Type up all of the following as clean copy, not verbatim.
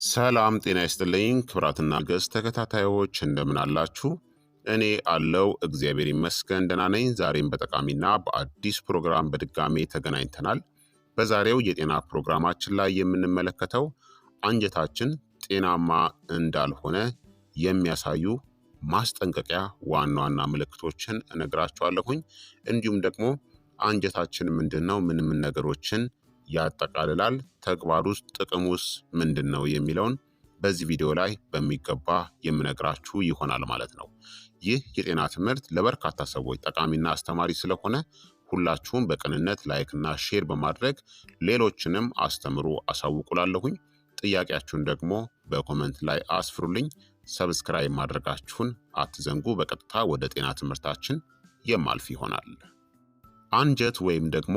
ሰላም ጤና ይስጥልኝ ክብራትና ገጽ ተከታታዮች እንደምን አላችሁ? እኔ አለው እግዚአብሔር ይመስገን ደህና ነኝ። ዛሬም በጠቃሚና በአዲስ ፕሮግራም በድጋሜ ተገናኝተናል። በዛሬው የጤና ፕሮግራማችን ላይ የምንመለከተው አንጀታችን ጤናማ እንዳልሆነ የሚያሳዩ ማስጠንቀቂያ ዋና ዋና ምልክቶችን እነግራችኋለሁኝ። እንዲሁም ደግሞ አንጀታችን ምንድን ነው፣ ምን ምን ነገሮችን ያጠቃልላል፣ ተግባር ውስጥ ጥቅም ውስጥ ምንድን ነው የሚለውን በዚህ ቪዲዮ ላይ በሚገባ የምነግራችሁ ይሆናል ማለት ነው። ይህ የጤና ትምህርት ለበርካታ ሰዎች ጠቃሚና አስተማሪ ስለሆነ ሁላችሁም በቅንነት ላይክና ሼር በማድረግ ሌሎችንም አስተምሩ አሳውቁላለሁኝ። ጥያቄያችሁን ደግሞ በኮመንት ላይ አስፍሩልኝ። ሰብስክራይብ ማድረጋችሁን አትዘንጉ። በቀጥታ ወደ ጤና ትምህርታችን የማልፍ ይሆናል። አንጀት ወይም ደግሞ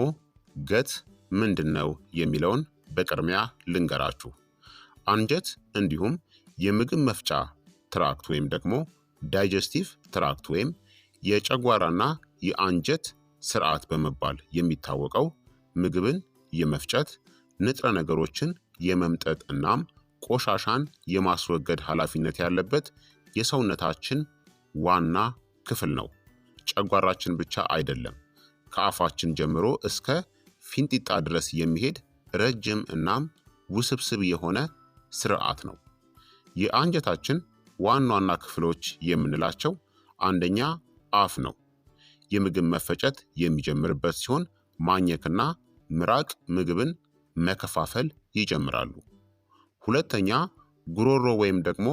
ገት ምንድን ነው የሚለውን በቅድሚያ ልንገራችሁ። አንጀት እንዲሁም የምግብ መፍጫ ትራክት ወይም ደግሞ ዳይጀስቲቭ ትራክት ወይም የጨጓራና የአንጀት ስርዓት በመባል የሚታወቀው ምግብን የመፍጨት ንጥረ ነገሮችን የመምጠጥ እናም ቆሻሻን የማስወገድ ኃላፊነት ያለበት የሰውነታችን ዋና ክፍል ነው። ጨጓራችን ብቻ አይደለም፣ ከአፋችን ጀምሮ እስከ ፊንጢጣ ድረስ የሚሄድ ረጅም እናም ውስብስብ የሆነ ስርዓት ነው። የአንጀታችን ዋና ዋና ክፍሎች የምንላቸው አንደኛ አፍ ነው። የምግብ መፈጨት የሚጀምርበት ሲሆን ማኘክና ምራቅ ምግብን መከፋፈል ይጀምራሉ። ሁለተኛ ጉሮሮ ወይም ደግሞ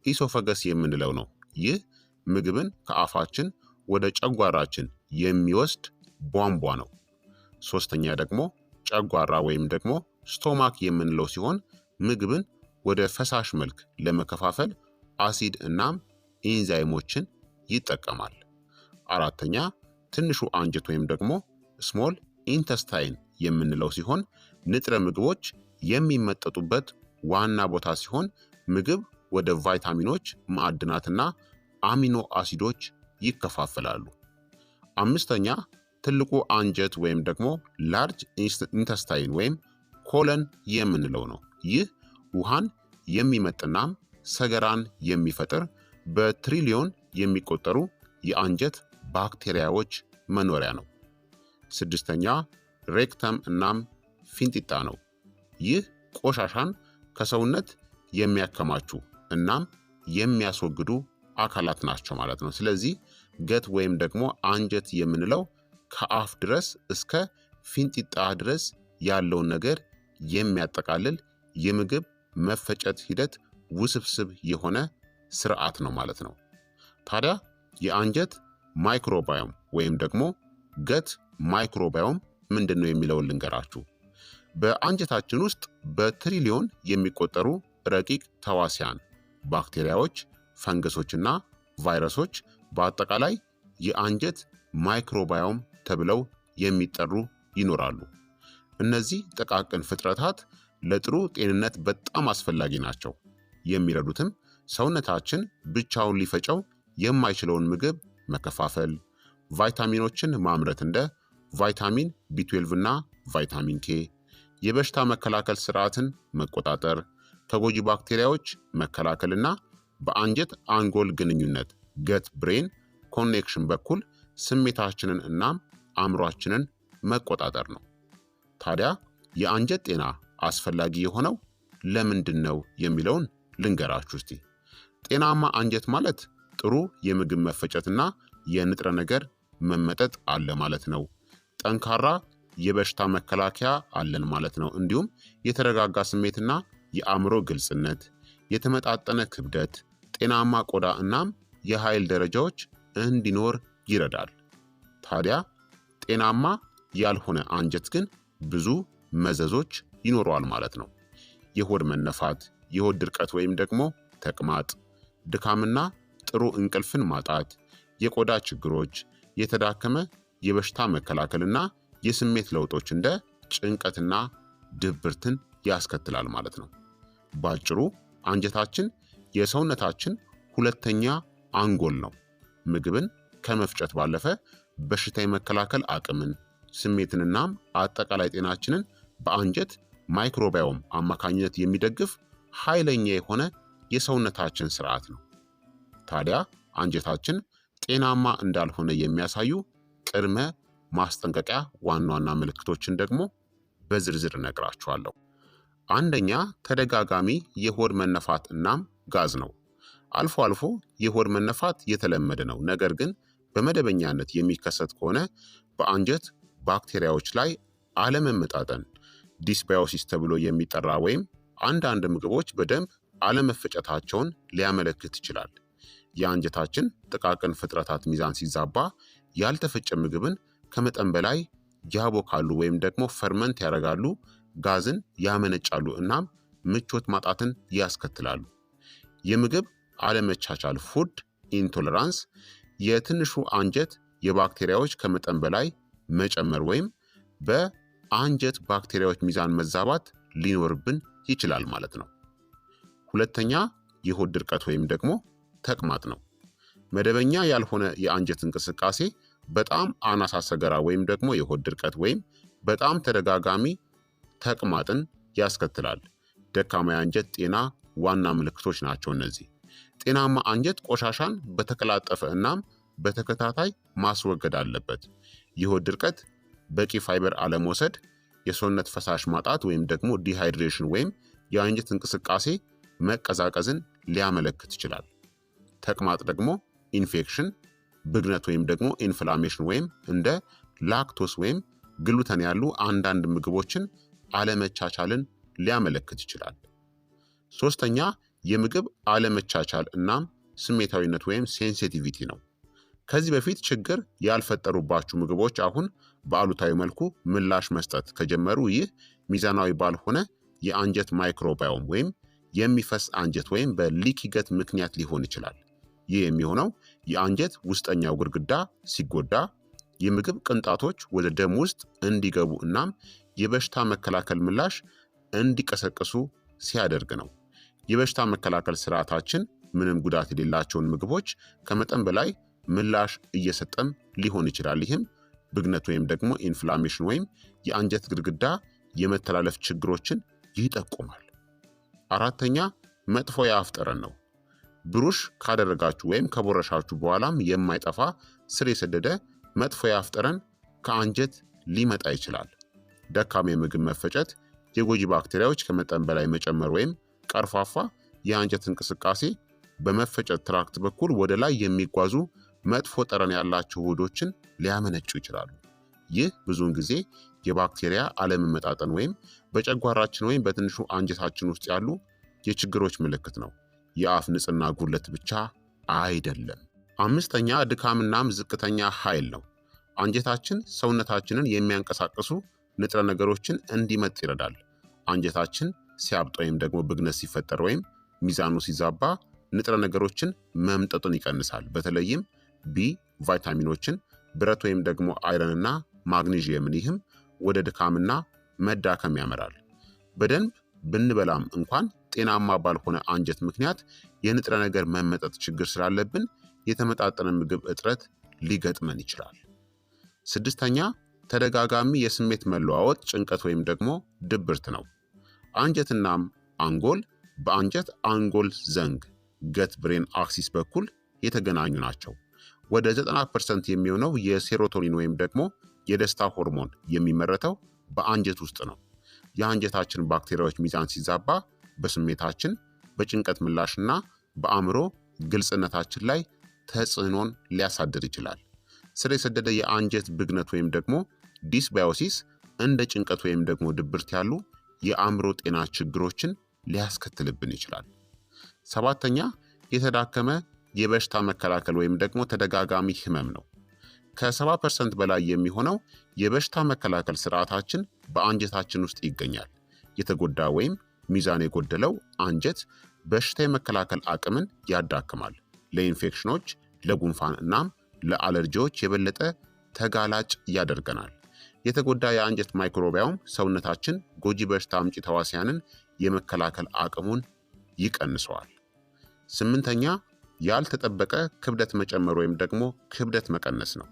ኢሶፈገስ የምንለው ነው። ይህ ምግብን ከአፋችን ወደ ጨጓራችን የሚወስድ ቧንቧ ነው። ሶስተኛ ደግሞ ጨጓራ ወይም ደግሞ ስቶማክ የምንለው ሲሆን ምግብን ወደ ፈሳሽ መልክ ለመከፋፈል አሲድ እናም ኢንዛይሞችን ይጠቀማል። አራተኛ ትንሹ አንጀት ወይም ደግሞ ስሞል ኢንተስታይን የምንለው ሲሆን ንጥረ ምግቦች የሚመጠጡበት ዋና ቦታ ሲሆን ምግብ ወደ ቫይታሚኖች፣ ማዕድናትና አሚኖ አሲዶች ይከፋፈላሉ። አምስተኛ ትልቁ አንጀት ወይም ደግሞ ላርጅ ኢንተስታይን ወይም ኮለን የምንለው ነው። ይህ ውሃን የሚመጥናም ሰገራን የሚፈጥር በትሪሊዮን የሚቆጠሩ የአንጀት ባክቴሪያዎች መኖሪያ ነው። ስድስተኛ ሬክተም እናም ፊንጢጣ ነው። ይህ ቆሻሻን ከሰውነት የሚያከማቹ እናም የሚያስወግዱ አካላት ናቸው ማለት ነው። ስለዚህ ገት ወይም ደግሞ አንጀት የምንለው ከአፍ ድረስ እስከ ፊንጢጣ ድረስ ያለውን ነገር የሚያጠቃልል የምግብ መፈጨት ሂደት ውስብስብ የሆነ ስርዓት ነው ማለት ነው። ታዲያ የአንጀት ማይክሮባዮም ወይም ደግሞ ገት ማይክሮባዮም ምንድን ነው የሚለውን ልንገራችሁ። በአንጀታችን ውስጥ በትሪሊዮን የሚቆጠሩ ረቂቅ ተዋሲያን፣ ባክቴሪያዎች፣ ፈንገሶችና ቫይረሶች በአጠቃላይ የአንጀት ማይክሮባዮም ተብለው የሚጠሩ ይኖራሉ። እነዚህ ጥቃቅን ፍጥረታት ለጥሩ ጤንነት በጣም አስፈላጊ ናቸው። የሚረዱትም ሰውነታችን ብቻውን ሊፈጨው የማይችለውን ምግብ መከፋፈል፣ ቫይታሚኖችን ማምረት እንደ ቫይታሚን ቢ12 እና ቫይታሚን ኬ፣ የበሽታ መከላከል ስርዓትን መቆጣጠር፣ ከጎጂ ባክቴሪያዎች መከላከልና በአንጀት አንጎል ግንኙነት ገት ብሬን ኮኔክሽን በኩል ስሜታችንን እናም አእምሯችንን መቆጣጠር ነው። ታዲያ የአንጀት ጤና አስፈላጊ የሆነው ለምንድን ነው የሚለውን ልንገራችሁ እስቲ። ጤናማ አንጀት ማለት ጥሩ የምግብ መፈጨትና የንጥረ ነገር መመጠጥ አለ ማለት ነው። ጠንካራ የበሽታ መከላከያ አለን ማለት ነው። እንዲሁም የተረጋጋ ስሜትና የአእምሮ ግልጽነት፣ የተመጣጠነ ክብደት፣ ጤናማ ቆዳ እናም የኃይል ደረጃዎች እንዲኖር ይረዳል። ታዲያ ጤናማ ያልሆነ አንጀት ግን ብዙ መዘዞች ይኖረዋል ማለት ነው። የሆድ መነፋት፣ የሆድ ድርቀት ወይም ደግሞ ተቅማጥ፣ ድካምና ጥሩ እንቅልፍን ማጣት፣ የቆዳ ችግሮች፣ የተዳከመ የበሽታ መከላከልና የስሜት ለውጦች እንደ ጭንቀትና ድብርትን ያስከትላል ማለት ነው። ባጭሩ አንጀታችን የሰውነታችን ሁለተኛ አንጎል ነው። ምግብን ከመፍጨት ባለፈ በሽታ የመከላከል አቅምን፣ ስሜትንናም አጠቃላይ ጤናችንን በአንጀት ማይክሮባዮም አማካኝነት የሚደግፍ ኃይለኛ የሆነ የሰውነታችን ስርዓት ነው። ታዲያ አንጀታችን ጤናማ እንዳልሆነ የሚያሳዩ ቅድመ ማስጠንቀቂያ ዋና ዋና ምልክቶችን ደግሞ በዝርዝር እነግራችኋለሁ። አንደኛ ተደጋጋሚ የሆድ መነፋት እናም ጋዝ ነው። አልፎ አልፎ የሆድ መነፋት የተለመደ ነው፣ ነገር ግን በመደበኛነት የሚከሰት ከሆነ በአንጀት ባክቴሪያዎች ላይ አለመመጣጠን ዲስባዮሲስ ተብሎ የሚጠራ ወይም አንዳንድ ምግቦች በደንብ አለመፈጨታቸውን ሊያመለክት ይችላል። የአንጀታችን ጥቃቅን ፍጥረታት ሚዛን ሲዛባ ያልተፈጨ ምግብን ከመጠን በላይ ያቦካሉ ወይም ደግሞ ፈርመንት ያደርጋሉ፣ ጋዝን ያመነጫሉ እናም ምቾት ማጣትን ያስከትላሉ። የምግብ አለመቻቻል ፉድ ኢንቶለራንስ የትንሹ አንጀት የባክቴሪያዎች ከመጠን በላይ መጨመር ወይም በአንጀት ባክቴሪያዎች ሚዛን መዛባት ሊኖርብን ይችላል ማለት ነው። ሁለተኛ የሆድ ድርቀት ወይም ደግሞ ተቅማጥ ነው። መደበኛ ያልሆነ የአንጀት እንቅስቃሴ በጣም አናሳ ሰገራ ወይም ደግሞ የሆድ ድርቀት ወይም በጣም ተደጋጋሚ ተቅማጥን ያስከትላል። ደካማ የአንጀት ጤና ዋና ምልክቶች ናቸው እነዚህ። ጤናማ አንጀት ቆሻሻን በተቀላጠፈ እናም በተከታታይ ማስወገድ አለበት። የሆድ ድርቀት በቂ ፋይበር አለመውሰድ፣ የሰውነት ፈሳሽ ማጣት ወይም ደግሞ ዲሃይድሬሽን ወይም የአንጀት እንቅስቃሴ መቀዛቀዝን ሊያመለክት ይችላል። ተቅማጥ ደግሞ ኢንፌክሽን፣ ብግነት ወይም ደግሞ ኢንፍላሜሽን ወይም እንደ ላክቶስ ወይም ግሉተን ያሉ አንዳንድ ምግቦችን አለመቻቻልን ሊያመለክት ይችላል። ሶስተኛ የምግብ አለመቻቻል እናም ስሜታዊነት ወይም ሴንሲቲቪቲ ነው። ከዚህ በፊት ችግር ያልፈጠሩባችሁ ምግቦች አሁን በአሉታዊ መልኩ ምላሽ መስጠት ከጀመሩ ይህ ሚዛናዊ ባልሆነ የአንጀት ማይክሮባዮም ወይም የሚፈስ አንጀት ወይም በሊኪ ገት ምክንያት ሊሆን ይችላል። ይህ የሚሆነው የአንጀት ውስጠኛው ግድግዳ ሲጎዳ የምግብ ቅንጣቶች ወደ ደም ውስጥ እንዲገቡ እናም የበሽታ መከላከል ምላሽ እንዲቀሰቅሱ ሲያደርግ ነው። የበሽታ መከላከል ስርዓታችን ምንም ጉዳት የሌላቸውን ምግቦች ከመጠን በላይ ምላሽ እየሰጠም ሊሆን ይችላል። ይህም ብግነት ወይም ደግሞ ኢንፍላሜሽን ወይም የአንጀት ግድግዳ የመተላለፍ ችግሮችን ይጠቁማል። አራተኛ መጥፎ የአፍ ጠረን ነው። ብሩሽ ካደረጋችሁ ወይም ከቦረሻችሁ በኋላም የማይጠፋ ስር የሰደደ መጥፎ የአፍ ጠረን ከአንጀት ሊመጣ ይችላል። ደካማ የምግብ መፈጨት፣ የጎጂ ባክቴሪያዎች ከመጠን በላይ መጨመር ወይም ቀርፋፋ የአንጀት እንቅስቃሴ በመፈጨት ትራክት በኩል ወደ ላይ የሚጓዙ መጥፎ ጠረን ያላቸው ውህዶችን ሊያመነጩ ይችላሉ። ይህ ብዙውን ጊዜ የባክቴሪያ አለመመጣጠን ወይም በጨጓራችን ወይም በትንሹ አንጀታችን ውስጥ ያሉ የችግሮች ምልክት ነው። የአፍ ንጽህና ጉድለት ብቻ አይደለም። አምስተኛ ድካምናም ዝቅተኛ ኃይል ነው። አንጀታችን ሰውነታችንን የሚያንቀሳቅሱ ንጥረ ነገሮችን እንዲመጥ ይረዳል። አንጀታችን ሲያብጥ ወይም ደግሞ ብግነት ሲፈጠር ወይም ሚዛኑ ሲዛባ ንጥረ ነገሮችን መምጠጡን ይቀንሳል። በተለይም ቢ ቫይታሚኖችን፣ ብረት ወይም ደግሞ አይረንና ማግኔዥየምን። ይህም ወደ ድካምና መዳከም ያመራል። በደንብ ብንበላም እንኳን ጤናማ ባልሆነ አንጀት ምክንያት የንጥረ ነገር መመጠጥ ችግር ስላለብን የተመጣጠነ ምግብ እጥረት ሊገጥመን ይችላል። ስድስተኛ ተደጋጋሚ የስሜት መለዋወጥ፣ ጭንቀት ወይም ደግሞ ድብርት ነው። አንጀትናም አንጎል በአንጀት አንጎል ዘንግ ገት ብሬን አክሲስ በኩል የተገናኙ ናቸው። ወደ 90% የሚሆነው የሴሮቶኒን ወይም ደግሞ የደስታ ሆርሞን የሚመረተው በአንጀት ውስጥ ነው። የአንጀታችን ባክቴሪያዎች ሚዛን ሲዛባ በስሜታችን፣ በጭንቀት ምላሽና በአእምሮ ግልጽነታችን ላይ ተጽዕኖን ሊያሳድር ይችላል። ስር የሰደደ የአንጀት ብግነት ወይም ደግሞ ዲስባዮሲስ እንደ ጭንቀት ወይም ደግሞ ድብርት ያሉ የአእምሮ ጤና ችግሮችን ሊያስከትልብን ይችላል። ሰባተኛ የተዳከመ የበሽታ መከላከል ወይም ደግሞ ተደጋጋሚ ህመም ነው። ከ70% በላይ የሚሆነው የበሽታ መከላከል ስርዓታችን በአንጀታችን ውስጥ ይገኛል። የተጎዳ ወይም ሚዛን የጎደለው አንጀት በሽታ የመከላከል አቅምን ያዳክማል። ለኢንፌክሽኖች፣ ለጉንፋን እናም ለአለርጂዎች የበለጠ ተጋላጭ ያደርገናል። የተጎዳ የአንጀት ማይክሮባዮም ሰውነታችን ጎጂ በሽታ አምጪ ተዋሲያንን የመከላከል አቅሙን ይቀንሰዋል። ስምንተኛ ያልተጠበቀ ክብደት መጨመር ወይም ደግሞ ክብደት መቀነስ ነው።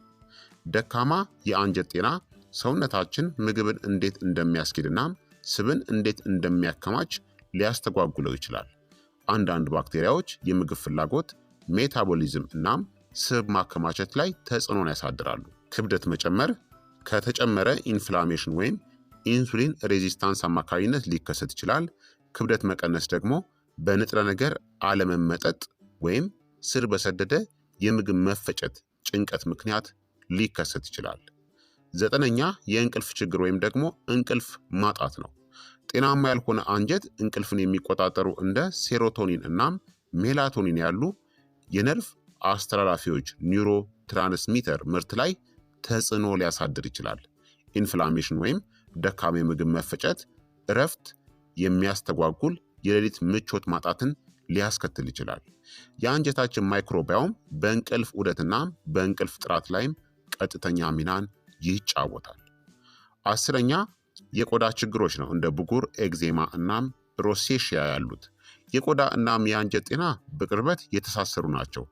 ደካማ የአንጀት ጤና ሰውነታችን ምግብን እንዴት እንደሚያስኬድ እናም ስብን እንዴት እንደሚያከማች ሊያስተጓጉለው ይችላል። አንዳንድ ባክቴሪያዎች የምግብ ፍላጎት፣ ሜታቦሊዝም እናም ስብ ማከማቸት ላይ ተጽዕኖን ያሳድራሉ። ክብደት መጨመር ከተጨመረ ኢንፍላሜሽን ወይም ኢንሱሊን ሬዚስታንስ አማካኝነት ሊከሰት ይችላል። ክብደት መቀነስ ደግሞ በንጥረ ነገር አለመመጠጥ ወይም ስር በሰደደ የምግብ መፈጨት ጭንቀት ምክንያት ሊከሰት ይችላል። 9ኛ የእንቅልፍ ችግር ወይም ደግሞ እንቅልፍ ማጣት ነው። ጤናማ ያልሆነ አንጀት እንቅልፍን የሚቆጣጠሩ እንደ ሴሮቶኒን እናም ሜላቶኒን ያሉ የነርቭ አስተላላፊዎች ኒውሮ ትራንስሚተር ምርት ላይ ተጽዕኖ ሊያሳድር ይችላል። ኢንፍላሜሽን ወይም ደካማ የምግብ መፈጨት እረፍት የሚያስተጓጉል የሌሊት ምቾት ማጣትን ሊያስከትል ይችላል። የአንጀታችን ማይክሮባዮም በእንቅልፍ ዑደትና በእንቅልፍ ጥራት ላይም ቀጥተኛ ሚናን ይጫወታል። 10ኛ የቆዳ ችግሮች ነው። እንደ ብጉር፣ ኤግዜማ እናም ሮሴሺያ ያሉት የቆዳ እናም የአንጀት ጤና በቅርበት የተሳሰሩ ናቸው።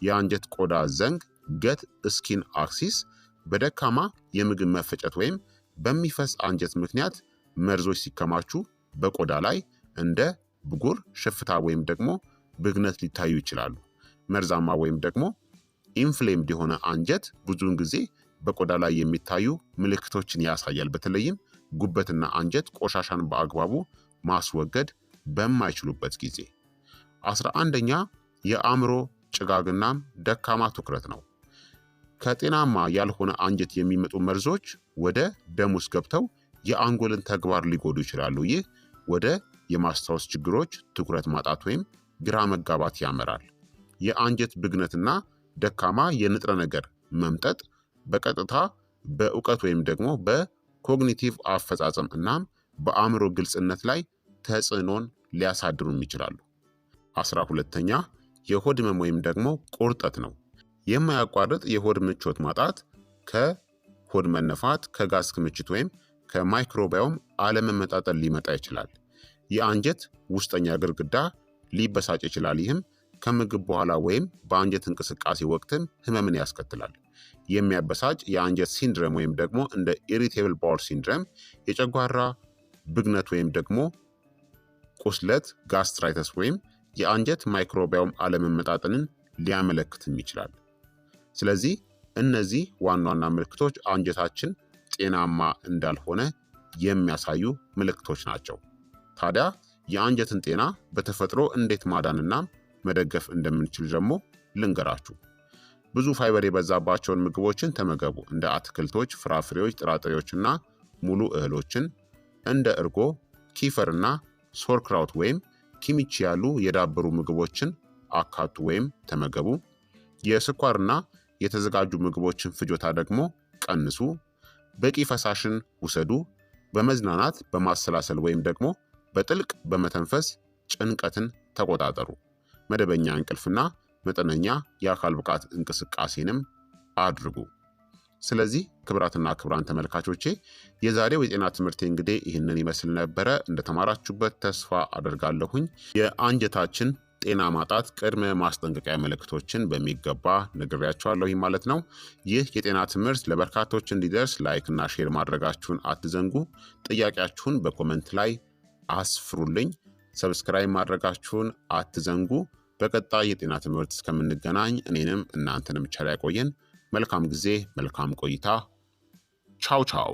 የአንጀት ቆዳ ዘንግ ገት ስኪን አክሲስ በደካማ የምግብ መፈጨት ወይም በሚፈስ አንጀት ምክንያት መርዞች ሲከማቹ በቆዳ ላይ እንደ ብጉር፣ ሽፍታ ወይም ደግሞ ብግነት ሊታዩ ይችላሉ። መርዛማ ወይም ደግሞ ኢንፍሌምድ የሆነ አንጀት ብዙውን ጊዜ በቆዳ ላይ የሚታዩ ምልክቶችን ያሳያል። በተለይም ጉበትና አንጀት ቆሻሻን በአግባቡ ማስወገድ በማይችሉበት ጊዜ። 11ኛ የአእምሮ ጭጋግናም ደካማ ትኩረት ነው። ከጤናማ ያልሆነ አንጀት የሚመጡ መርዞች ወደ ደም ውስጥ ገብተው የአንጎልን ተግባር ሊጎዱ ይችላሉ። ይህ ወደ የማስታወስ ችግሮች፣ ትኩረት ማጣት ወይም ግራ መጋባት ያመራል። የአንጀት ብግነትና ደካማ የንጥረ ነገር መምጠጥ በቀጥታ በእውቀት ወይም ደግሞ በኮግኒቲቭ አፈጻጸም እናም በአእምሮ ግልጽነት ላይ ተጽዕኖን ሊያሳድሩም ይችላሉ። 12ኛ የሆድ ህመም ወይም ደግሞ ቁርጠት ነው። የማያቋርጥ የሆድ ምቾት ማጣት ከሆድ መነፋት፣ ከጋዝ ክምችት ወይም ከማይክሮባዮም አለመመጣጠን ሊመጣ ይችላል። የአንጀት ውስጠኛ ግድግዳ ሊበሳጭ ይችላል። ይህም ከምግብ በኋላ ወይም በአንጀት እንቅስቃሴ ወቅትም ህመምን ያስከትላል። የሚያበሳጭ የአንጀት ሲንድረም ወይም ደግሞ እንደ ኢሪቴብል ባውል ሲንድረም፣ የጨጓራ ብግነት ወይም ደግሞ ቁስለት፣ ጋስትራይተስ ወይም የአንጀት ማይክሮባዮም አለመመጣጠንን ሊያመለክትም ይችላል። ስለዚህ እነዚህ ዋና ዋና ምልክቶች አንጀታችን ጤናማ እንዳልሆነ የሚያሳዩ ምልክቶች ናቸው። ታዲያ የአንጀትን ጤና በተፈጥሮ እንዴት ማዳንና መደገፍ እንደምንችል ደግሞ ልንገራችሁ። ብዙ ፋይበር የበዛባቸውን ምግቦችን ተመገቡ። እንደ አትክልቶች፣ ፍራፍሬዎች፣ ጥራጥሬዎችና ሙሉ እህሎችን እንደ እርጎ፣ ኪፈርና ሶርክራውት ወይም ኪሚቺ ያሉ የዳበሩ ምግቦችን አካቱ ወይም ተመገቡ። የስኳርና የተዘጋጁ ምግቦችን ፍጆታ ደግሞ ቀንሱ። በቂ ፈሳሽን ውሰዱ። በመዝናናት በማሰላሰል ወይም ደግሞ በጥልቅ በመተንፈስ ጭንቀትን ተቆጣጠሩ። መደበኛ እንቅልፍና መጠነኛ የአካል ብቃት እንቅስቃሴንም አድርጉ። ስለዚህ ክቡራትና ክቡራን ተመልካቾቼ የዛሬው የጤና ትምህርቴ እንግዲህ ይህንን ይመስል ነበረ። እንደተማራችሁበት ተስፋ አደርጋለሁኝ። የአንጀታችን ጤና ማጣት ቅድመ ማስጠንቀቂያ ምልክቶችን በሚገባ ነግሬያችኋለሁ ማለት ነው። ይህ የጤና ትምህርት ለበርካቶች እንዲደርስ ላይክና ሼር ማድረጋችሁን አትዘንጉ። ጥያቄያችሁን በኮመንት ላይ አስፍሩልኝ። ሰብስክራይብ ማድረጋችሁን አትዘንጉ። በቀጣይ የጤና ትምህርት እስከምንገናኝ እኔንም እናንተንም ቸር ያቆየን። መልካም ጊዜ፣ መልካም ቆይታ። ቻው ቻው።